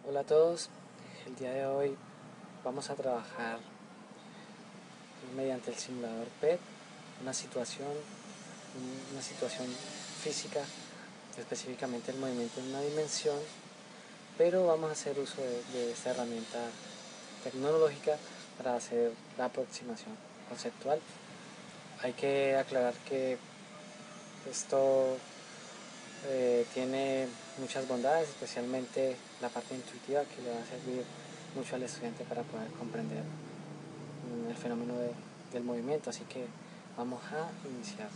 Hola a todos, el día de hoy vamos a trabajar mediante el simulador PET una situación física, específicamente el movimiento en una dimensión, pero vamos a hacer uso de esta herramienta tecnológica para hacer la aproximación conceptual. Hay que aclarar que esto tiene muchas bondades, especialmente la parte intuitiva que le va a servir mucho al estudiante para poder comprender el fenómeno del movimiento, así que vamos a iniciar.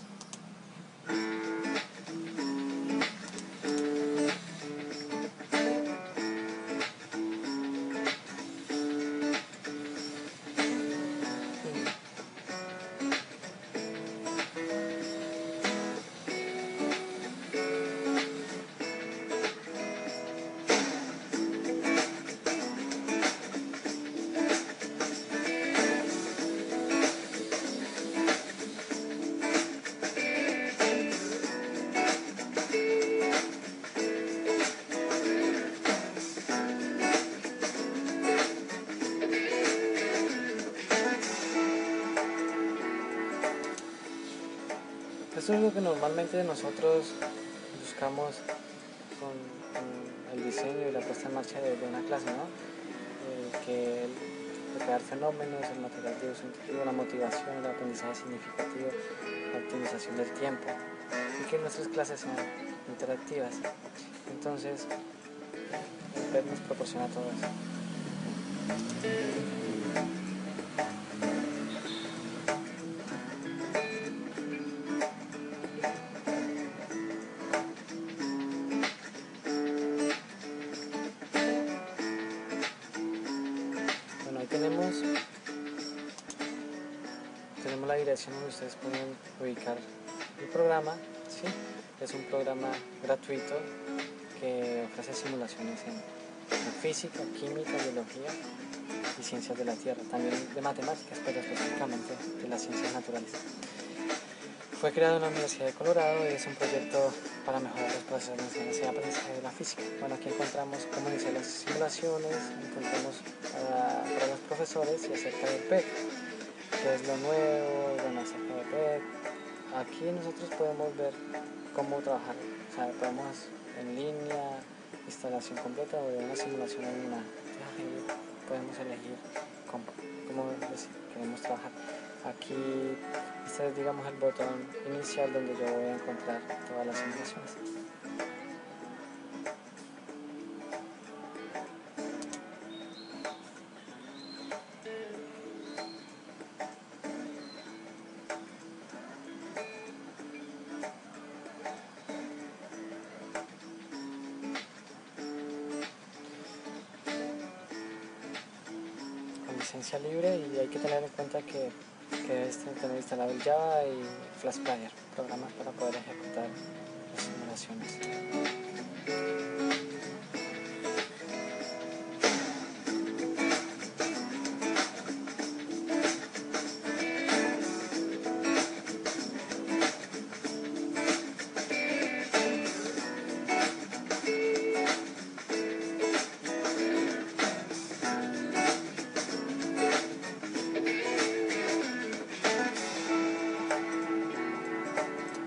Esto es lo que normalmente nosotros buscamos con el diseño y la puesta en marcha de una clase, ¿no? El crear fenómenos, el material de uso intuitivo, la motivación, el aprendizaje significativo, la optimización del tiempo y que nuestras clases sean interactivas. Entonces, el PET nos proporciona todo eso. Bueno, ahí tenemos la dirección donde ustedes pueden ubicar el programa, ¿sí? Es un programa gratuito que ofrece simulaciones en física, química, biología y ciencias de la Tierra, también de matemáticas, pero específicamente de las ciencias naturales. Fue creado en la Universidad de Colorado y es un proyecto para mejorar los procesos de enseñanza y aprendizaje de la física. Bueno, aquí encontramos cómo iniciar las simulaciones, encontramos para los profesores y acerca del PET, que es lo nuevo, bueno, acerca del PET. Aquí nosotros podemos ver cómo trabajar, o sea, podemos en línea, instalación completa o de una simulación en una. Podemos elegir cómo queremos trabajar. Aquí este es, digamos, el botón inicial donde yo voy a encontrar todas las simulaciones. Licencia libre, y hay que tener en cuenta que debes tener instalado el Java y Flash Player, programas para poder ejecutar las simulaciones.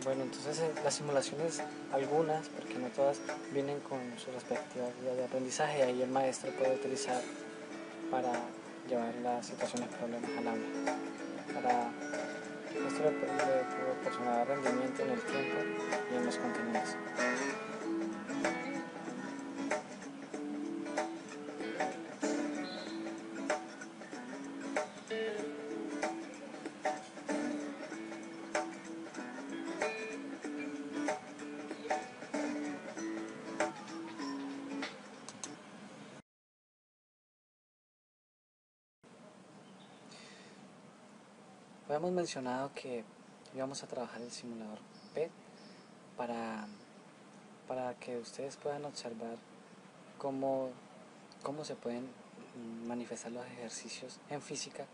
Bueno, entonces las simulaciones, algunas, porque no todas, vienen con su respectiva guía de aprendizaje, y ahí el maestro puede utilizar para llevar las situaciones problemas al aula. Para esto le proporcionará rendimiento en el tiempo y en los contenidos. Habíamos mencionado que íbamos a trabajar el simulador PET para que ustedes puedan observar cómo se pueden manifestar los ejercicios en física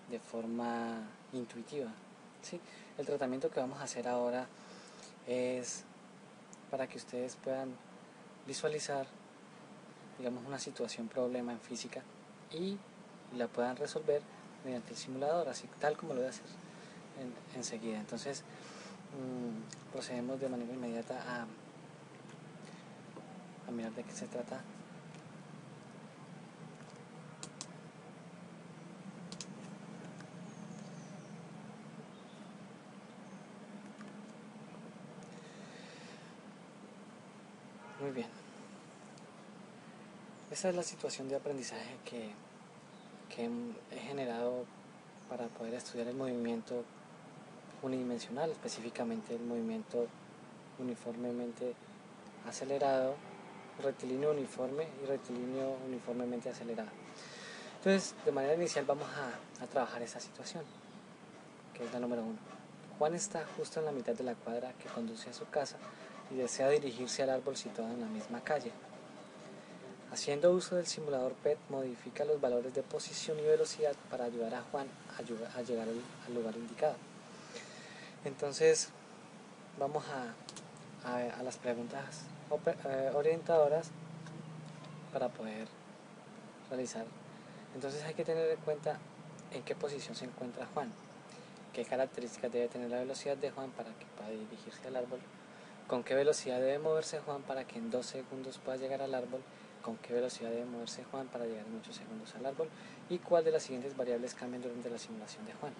de forma intuitiva, ¿sí? El tratamiento que vamos a hacer ahora es para que ustedes puedan visualizar digamos, una situación, problema en física y la puedan resolver mediante el simulador, así tal como lo voy a hacer enseguida. Entonces procedemos de manera inmediata a mirar de qué se trata. Muy bien. Esa es la situación de aprendizaje que he generado para poder estudiar el movimiento unidimensional, específicamente el movimiento uniformemente acelerado, rectilíneo uniforme y rectilíneo uniformemente acelerado. Entonces, de manera inicial vamos a trabajar esa situación, que es la número 1. Juan está justo en la mitad de la cuadra que conduce a su casa y desea dirigirse al árbol situado en la misma calle. Haciendo uso del simulador PET, modifica los valores de posición y velocidad para ayudar a Juan a llegar al lugar indicado. Entonces, vamos a las preguntas orientadoras para poder realizar. Entonces hay que tener en cuenta en qué posición se encuentra Juan, qué características debe tener la velocidad de Juan para que pueda dirigirse al árbol, con qué velocidad debe moverse Juan para que en 2 segundos pueda llegar al árbol, con qué velocidad debe moverse Juan para llegar en 8 segundos al árbol y cuál de las siguientes variables cambian durante la simulación de Juan: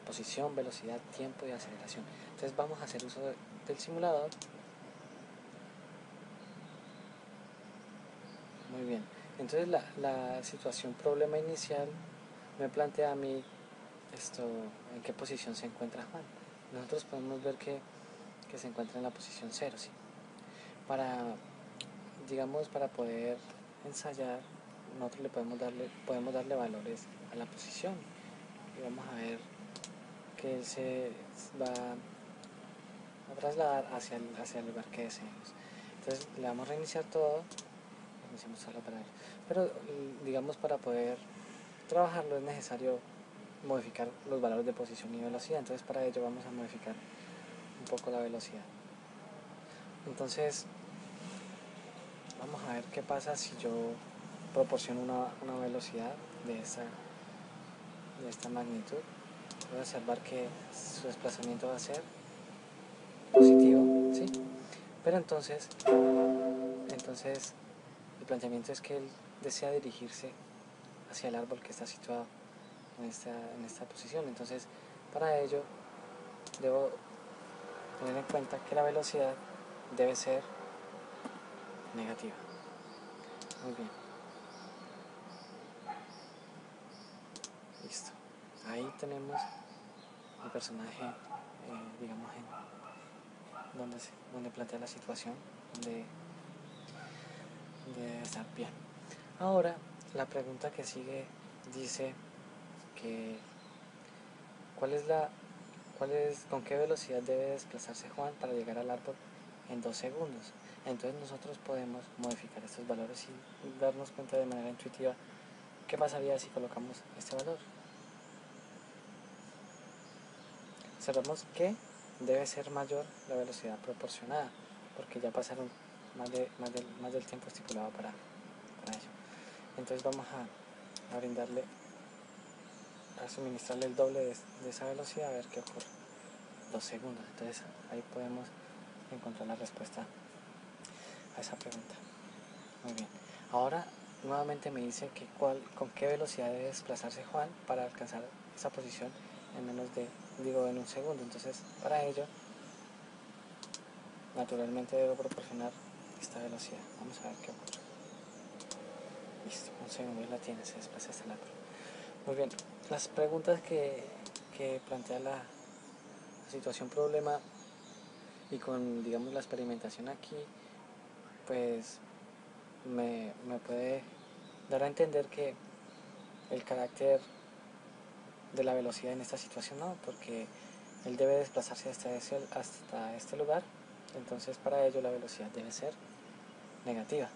posición, velocidad, tiempo y aceleración. Entonces vamos a hacer uso del simulador. Muy bien, entonces la situación problema inicial me plantea a mí en qué posición se encuentra Juan. Nosotros podemos ver que se encuentra en la posición 0, ¿sí? Para poder ensayar, nosotros podemos darle valores a la posición y vamos a ver que él se va a trasladar hacia el lugar que deseemos. Entonces le damos a reiniciar todo, pero digamos, para poder trabajarlo es necesario modificar los valores de posición y velocidad. Entonces para ello vamos a modificar un poco la velocidad. Entonces vamos a ver qué pasa si yo proporciono una velocidad de esta magnitud. Voy a observar que su desplazamiento va a ser positivo, ¿sí? Pero entonces el planteamiento es que él desea dirigirse hacia el árbol que está situado en esta posición. Entonces, para ello debo tener en cuenta que la velocidad debe ser negativa. Muy bien. Listo. Ahí tenemos el personaje, digamos, donde plantea la situación, donde debe estar bien. Ahora, la pregunta que sigue dice que con qué velocidad debe desplazarse Juan para llegar al árbol en 2 segundos. Entonces nosotros podemos modificar estos valores y darnos cuenta de manera intuitiva qué pasaría si colocamos este valor. Observamos que debe ser mayor la velocidad proporcionada, porque ya pasaron más del tiempo estipulado para ello. Entonces vamos a suministrarle el doble de esa velocidad, a ver qué ocurre. 2 segundos. Entonces ahí podemos encontrar la respuesta a esa pregunta. Muy bien. Ahora nuevamente me dice que con qué velocidad debe desplazarse Juan para alcanzar esa posición en 1 segundo. Entonces, para ello, naturalmente debo proporcionar esta velocidad. Vamos a ver qué ocurre. Listo, 1 segundo y la tiene, se desplaza hasta el árbol. Muy bien, las preguntas que plantea la situación problema y con, digamos, la experimentación aquí, pues me puede dar a entender que el carácter de la velocidad en esta situación no, porque él debe desplazarse hasta este lugar, entonces para ello la velocidad debe ser negativa.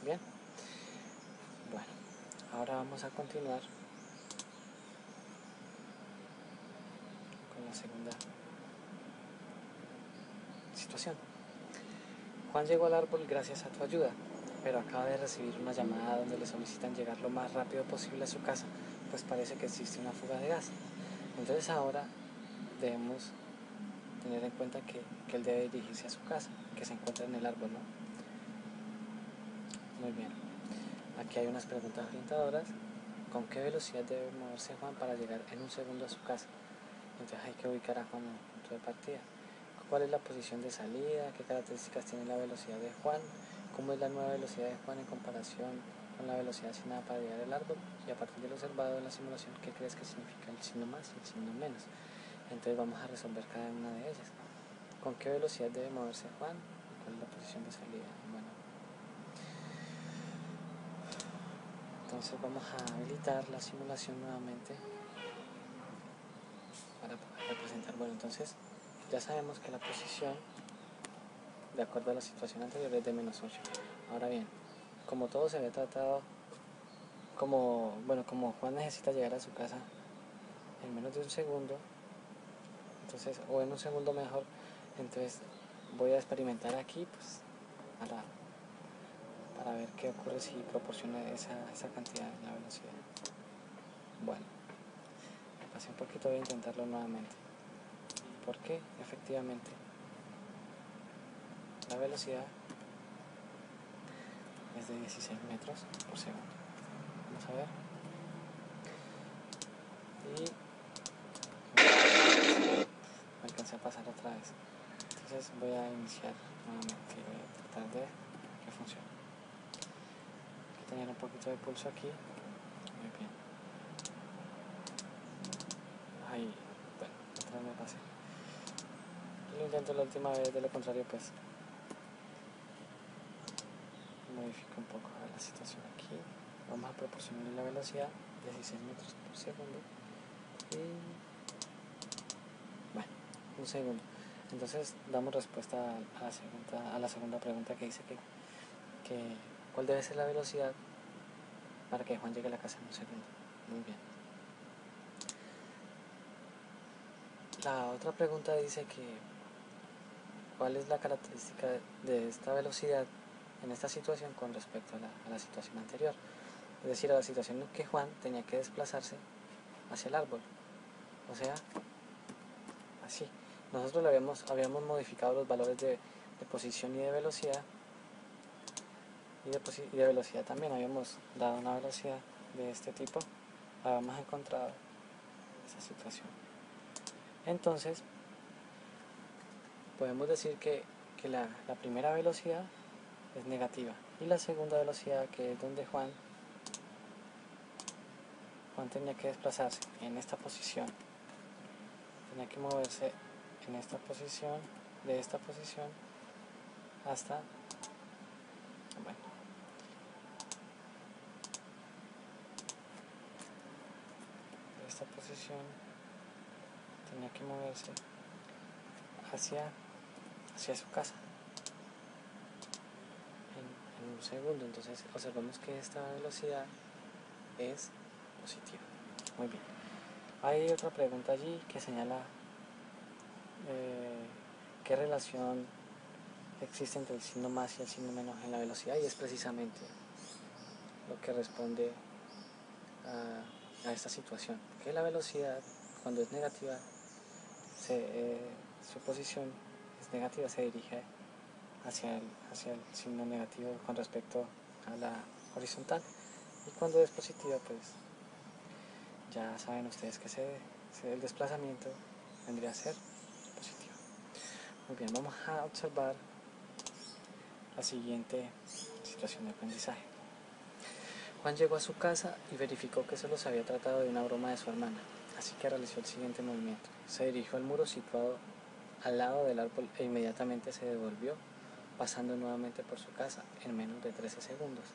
Bien, bueno, ahora vamos a continuar con la segunda situación. Juan llegó al árbol gracias a tu ayuda. pero acaba de recibir una llamada donde le solicitan llegar lo más rápido posible a su casa, pues parece que existe una fuga de gas. Entonces ahora debemos tener en cuenta que él debe dirigirse a su casa, que se encuentra en el árbol, ¿no? Muy bien. Aquí hay unas preguntas orientadoras. ¿Con qué velocidad debe moverse Juan para llegar en un segundo a su casa? Entonces hay que ubicar a Juan en el punto de partida. ¿Cuál es la posición de salida? ¿Qué características tiene la velocidad de Juan? ¿Cómo es la nueva velocidad de Juan en comparación con la velocidad asignada para llegar al árbol? Y a partir de lo observado en la simulación, ¿qué crees que significa el signo más y el signo menos? Entonces vamos a resolver cada una de ellas. ¿Con qué velocidad debe moverse Juan? ¿Y cuál es la posición de salida? Bueno, entonces vamos a habilitar la simulación nuevamente para poder representar. Bueno, entonces ya sabemos que la posición, de acuerdo a la situación anterior, es de -8. Ahora bien, como todo se había tratado, como Juan necesita llegar a su casa en menos de un segundo, entonces, o en un segundo mejor, entonces voy a experimentar aquí, pues, para ver qué ocurre si proporciona esa cantidad en la velocidad. Bueno, pasé un poquito, voy a intentarlo nuevamente, porque efectivamente la velocidad es de 16 metros por segundo. Vamos a ver. Y me alcancé a pasar otra vez. Entonces voy a iniciar nuevamente y voy a tratar de que funcione. Hay que tener un poquito de pulso aquí. Muy bien. Ahí, bueno, otra vez me pasé. Lo intento la última vez, de lo contrario pues modifico un poco la situación aquí. Vamos a proporcionar la velocidad 16 metros por segundo y bueno, un segundo. Entonces damos respuesta a la segunda pregunta que dice que ¿cuál debe ser la velocidad para que Juan llegue a la casa en un segundo? Muy bien. La otra pregunta dice que ¿cuál es la característica de esta velocidad en esta situación con respecto a la situación anterior? Es decir, a la situación en que Juan tenía que desplazarse hacia el árbol. O sea, así. Nosotros habíamos modificado los valores de posición y de velocidad. Y de velocidad también habíamos dado una velocidad de este tipo. Habíamos encontrado esa situación. Entonces, podemos decir que la primera velocidad es negativa. Y la segunda velocidad, que es donde Juan tenía que desplazarse en esta posición, tenía que moverse en esta posición, de esta posición hasta, bueno, de esta posición tenía que moverse hacia su casa en un segundo. Entonces observamos que esta velocidad es positiva. Muy bien. Hay otra pregunta allí que señala qué relación existe entre el signo más y el signo menos en la velocidad, y es precisamente lo que responde a esta situación, que la velocidad, cuando es negativa, su posición es negativa, se dirige hacia el signo negativo con respecto a la horizontal, y cuando es positiva, pues ya saben ustedes que el desplazamiento vendría a ser positivo. Muy bien, vamos a observar la siguiente situación de aprendizaje. Juan llegó a su casa y verificó que solo se había tratado de una broma de su hermana, así que realizó el siguiente movimiento. Se dirigió al muro situado al lado del árbol e inmediatamente se devolvió, pasando nuevamente por su casa en menos de 13 segundos.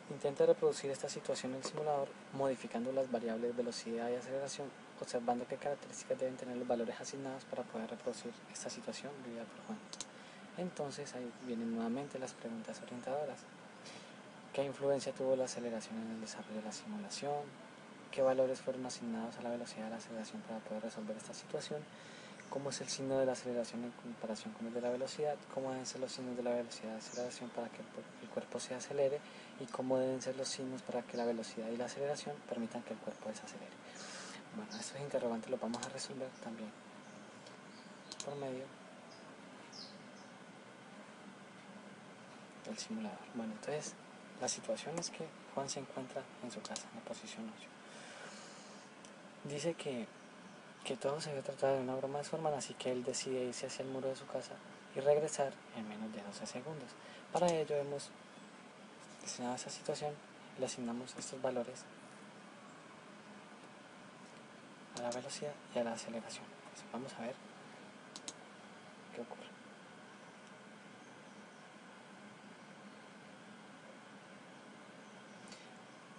Intenta reproducir esta situación en el simulador modificando las variables velocidad y aceleración, observando qué características deben tener los valores asignados para poder reproducir esta situación vivida por Juan. Entonces ahí vienen nuevamente las preguntas orientadoras. ¿Qué influencia tuvo la aceleración en el desarrollo de la simulación? ¿Qué valores fueron asignados a la velocidad de la aceleración para poder resolver esta situación? cómo es el signo de la aceleración en comparación con el de la velocidad, cómo deben ser los signos de la velocidad de aceleración para que el cuerpo se acelere y cómo deben ser los signos para que la velocidad y la aceleración permitan que el cuerpo desacelere. Bueno, estos interrogantes los vamos a resolver también por medio del simulador. Bueno, entonces la situación es que Juan se encuentra en su casa, en la posición 8. Dice que todo se había tratado de una broma de su hermana, así que él decide irse hacia el muro de su casa y regresar en menos de 12 segundos. Para ello hemos diseñado esa situación y le asignamos estos valores a la velocidad y a la aceleración. Entonces, vamos a ver qué ocurre.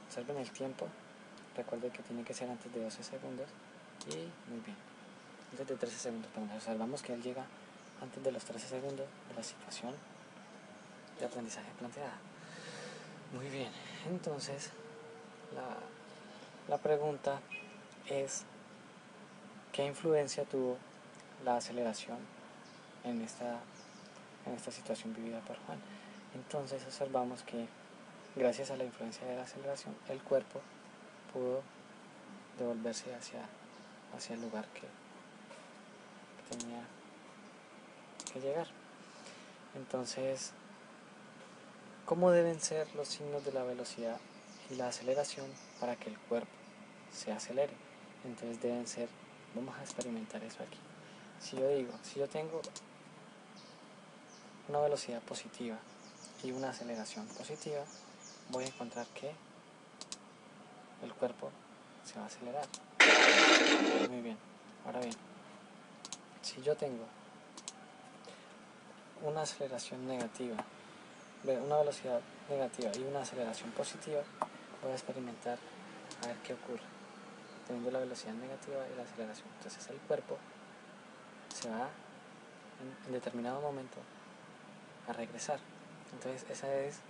Observen el tiempo, recuerden que tiene que ser antes de 12 segundos y muy bien, antes de 13 segundos. Observamos que él llega antes de los 13 segundos de la situación de aprendizaje planteada. Muy bien, entonces la pregunta es ¿qué influencia tuvo la aceleración en esta situación vivida por Juan? Entonces observamos que gracias a la influencia de la aceleración el cuerpo pudo devolverse hacia el lugar que tenía que llegar. Entonces, ¿cómo deben ser los signos de la velocidad y la aceleración para que el cuerpo se acelere? Entonces deben ser, vamos a experimentar eso aquí. Si yo tengo una velocidad positiva y una aceleración positiva, voy a encontrar que el cuerpo se va a acelerar. Muy bien, ahora bien, si yo tengo una aceleración negativa, una velocidad negativa y una aceleración positiva, voy a experimentar a ver qué ocurre teniendo la velocidad negativa y la aceleración. Entonces el cuerpo se va en determinado momento a regresar. Entonces esa es,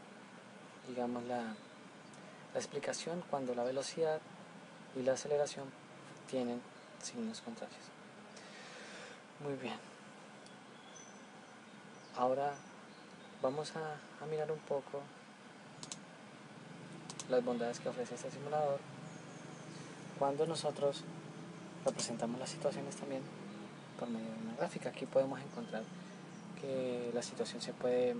digamos, la explicación cuando la velocidad y la aceleración tienen signos contrarios. Muy bien. Ahora vamos a mirar un poco las bondades que ofrece este simulador cuando nosotros representamos las situaciones también por medio de una gráfica. Aquí podemos encontrar que la situación se puede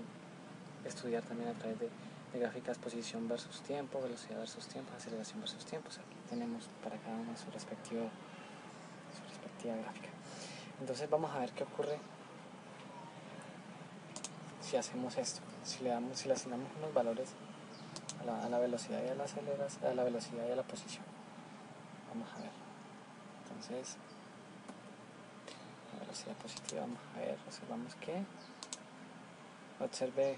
estudiar también a través de gráficas posición versus tiempo, velocidad versus tiempo, aceleración versus tiempo. Aquí tenemos para cada uno su respectiva gráfica. Entonces vamos a ver qué ocurre si hacemos esto, si le asignamos unos valores a la velocidad y a la aceleración, a la velocidad y a la posición. Vamos a ver. Entonces, la velocidad positiva, vamos a ver, observamos que observe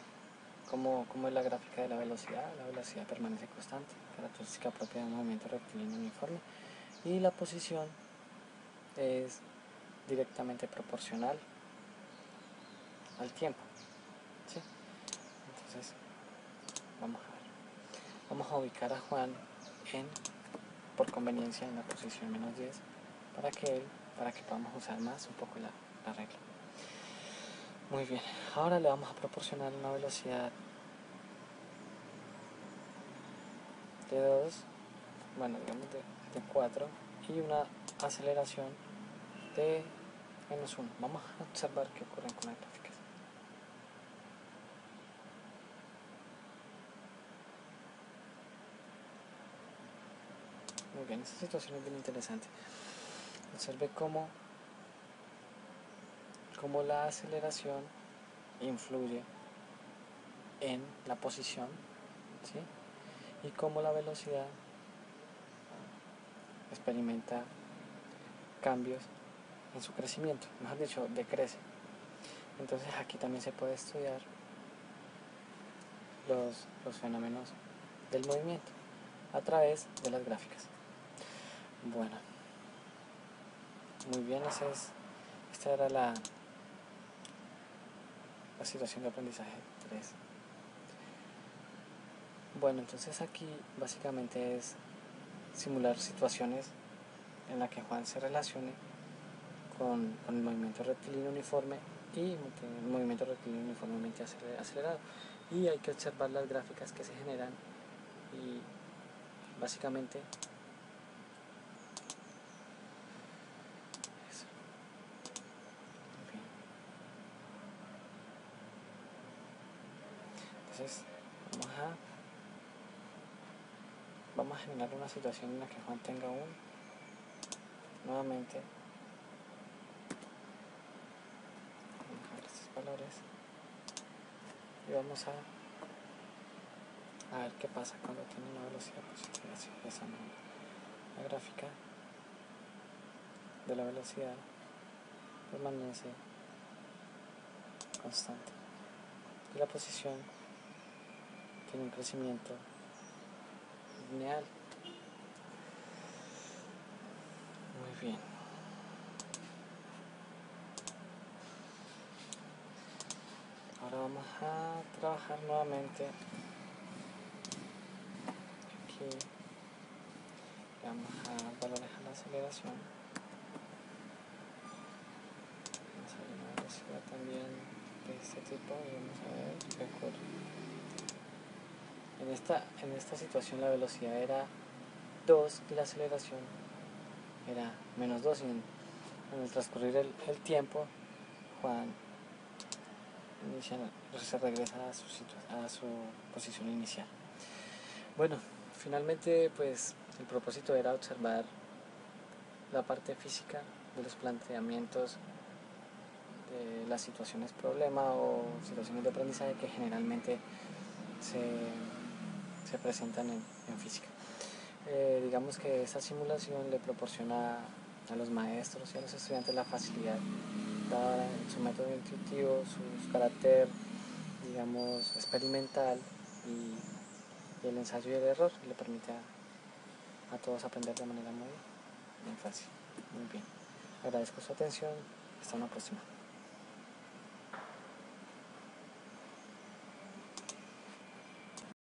cómo es la gráfica de la velocidad permanece constante, característica propia de un movimiento rectilíneo uniforme, y la posición es directamente proporcional al tiempo, ¿sí? Entonces, vamos a ver. Vamos a ubicar a Juan por conveniencia en la posición -10 para que podamos usar más un poco la regla. Muy bien, ahora le vamos a proporcionar una velocidad de 2, bueno, digamos de 4 y una aceleración de -1. Vamos a observar qué ocurre con las gráficas. Muy bien, esta situación es bien interesante. Observe cómo la aceleración influye en la posición, ¿sí? Y cómo la velocidad experimenta cambios en su crecimiento, mejor dicho, decrece. Entonces aquí también se puede estudiar los fenómenos del movimiento a través de las gráficas. Bueno, muy bien, esta era la situación de aprendizaje 3. Bueno, entonces aquí básicamente es simular situaciones en las que Juan se relacione con el movimiento rectilíneo uniforme y el movimiento rectilíneo uniformemente acelerado. Y hay que observar las gráficas que se generan y básicamente eso. Bien. Entonces vamos a generar una situación en la que Juan tenga nuevamente estos valores y vamos a ver qué pasa cuando tiene una velocidad positiva. Esa no, la gráfica de la velocidad permanece constante y la posición tiene un crecimiento lineal. Muy bien. Ahora vamos a trabajar nuevamente aquí. Vamos a valores a la aceleración. Vamos a ver una velocidad también de este tipo y vamos a ver qué ocurre. En esta situación la velocidad era 2 y la aceleración era -2 y en el transcurrir el tiempo Juan se regresa a su posición inicial. Bueno, finalmente pues el propósito era observar la parte física de los planteamientos de las situaciones problema o situaciones de aprendizaje que generalmente se presentan en física. Digamos que esta simulación le proporciona a los maestros y a los estudiantes la facilidad, dada su método intuitivo, su carácter, digamos, experimental y el ensayo y el error, le permite a todos aprender de manera muy fácil. Muy bien. Agradezco su atención. Hasta una próxima.